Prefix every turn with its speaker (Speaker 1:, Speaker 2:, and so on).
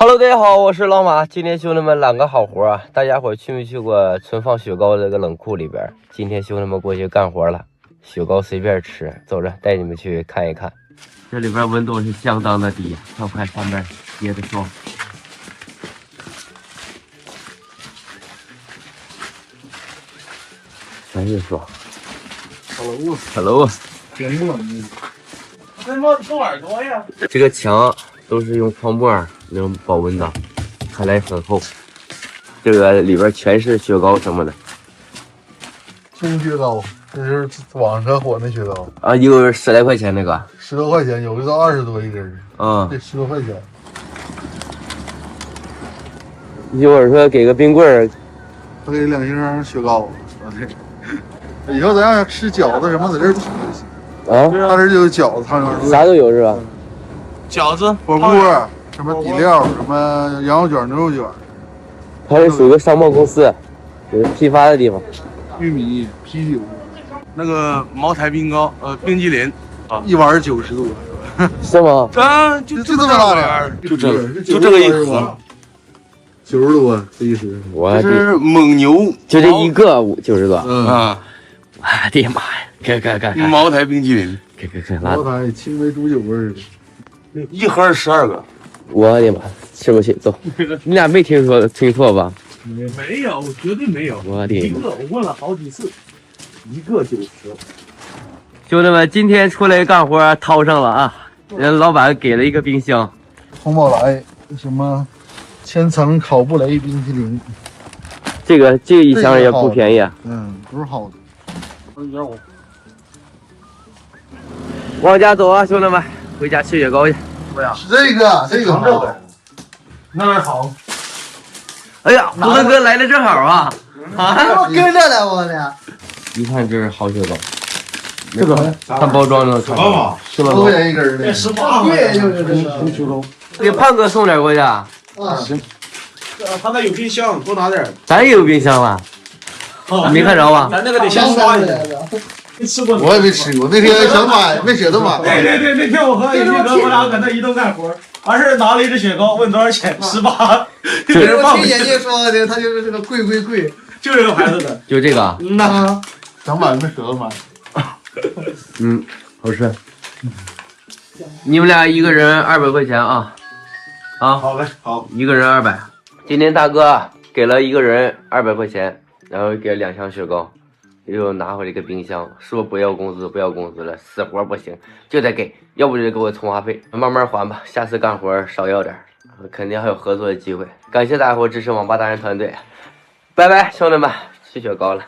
Speaker 1: Hello， 大家好，我是老马。今天兄弟们揽个好活啊！大家伙去没去过存放雪糕的这个冷库里边？今天兄弟们过去干活了，雪糕随便吃。走着，带你们去看一看。这里边温度是相当的低，快看上面结的霜，全是霜。Hello，
Speaker 2: 挺不冷的。为什么这玩意多呀？
Speaker 1: 这个墙都是用泡沫那种保温的，看来很厚。这个里边全是雪糕什么的。
Speaker 2: 青雪糕，这是网上火那雪糕
Speaker 1: 啊，一个10来块钱那个
Speaker 2: ，10多块钱，有的到20多一根儿。
Speaker 1: 啊，
Speaker 2: 这10多块钱。
Speaker 1: 一会儿说给个冰棍儿，
Speaker 2: 他给2箱雪糕，说的。以后咱要吃饺子什么，在这儿吃就行。
Speaker 1: 啊，
Speaker 2: 他这就有饺子、汤圆、
Speaker 1: 啥都有是吧？
Speaker 3: 饺子、
Speaker 2: 火锅，什么底料，什么羊肉卷、牛肉卷，
Speaker 1: 它是属于个商贸公司，有批发的地方。
Speaker 2: 玉米、啤酒，
Speaker 3: 那个茅台冰糕，冰激凌，
Speaker 2: 一碗90多，
Speaker 1: 是吗？
Speaker 3: 啊，就
Speaker 2: 这么大点儿，
Speaker 3: 就这个一盒
Speaker 2: ，90多，这一盒。
Speaker 1: 我
Speaker 3: 这是蒙牛，
Speaker 1: 就这一个90多。
Speaker 3: 啊，
Speaker 1: 我的妈呀！看，
Speaker 3: 茅台冰激凌，
Speaker 1: 看，拉
Speaker 2: 茅台青梅煮酒味儿的。
Speaker 3: 一盒12个。
Speaker 1: 我的妈，吃不起，走。你俩没听错吧？
Speaker 3: 没有，绝对没有。
Speaker 1: 我的妈！
Speaker 3: 我问了好几次，一个90。
Speaker 1: 兄弟们，今天出来干活掏上了啊！人老板给了一个冰箱，
Speaker 2: 红宝来什么千层烤布雷冰淇淋，
Speaker 1: 这个一箱也不便宜啊。
Speaker 2: 都是好的。
Speaker 1: 往家走啊，兄弟们，回家吃雪糕去。
Speaker 2: 这个好的，
Speaker 3: 那儿好。
Speaker 1: 哎呀，胡子哥来的正好啊！
Speaker 4: 我跟着来我的，
Speaker 1: 一看这是好雪糕，这个看包装能看出来。
Speaker 2: 10多块钱一根的。
Speaker 4: 对，就是这个。
Speaker 1: 给胖哥送点过去。
Speaker 4: 啊，
Speaker 2: 行，
Speaker 3: 他那有冰箱，多拿点。
Speaker 1: 咱也有冰箱了，你没看着吧？
Speaker 3: 咱那个得先刷一下。没吃过。
Speaker 2: 我也没吃过，那天想买，没舍得买。
Speaker 5: 对，那天我和宇哥我俩搁那移动干活，完事拿了一只雪糕，问多少钱，18。
Speaker 4: 我听眼镜说的，他就是这个贵，
Speaker 5: 就这个牌子的。
Speaker 1: 就这个。
Speaker 2: 那想买没舍得买。
Speaker 1: 好吃。你们俩一个人200块钱啊！
Speaker 5: 好嘞，好。
Speaker 1: 一个人200。今天大哥给了一个人200块钱，然后给了2箱雪糕，又拿回来一个冰箱，说不要工资了，死活不行，就得给，要不就得给我充话费，慢慢还吧，下次干活少要点，肯定还有合作的机会。感谢大家伙支持网吧达人团队，拜拜，兄弟们，吃雪糕了。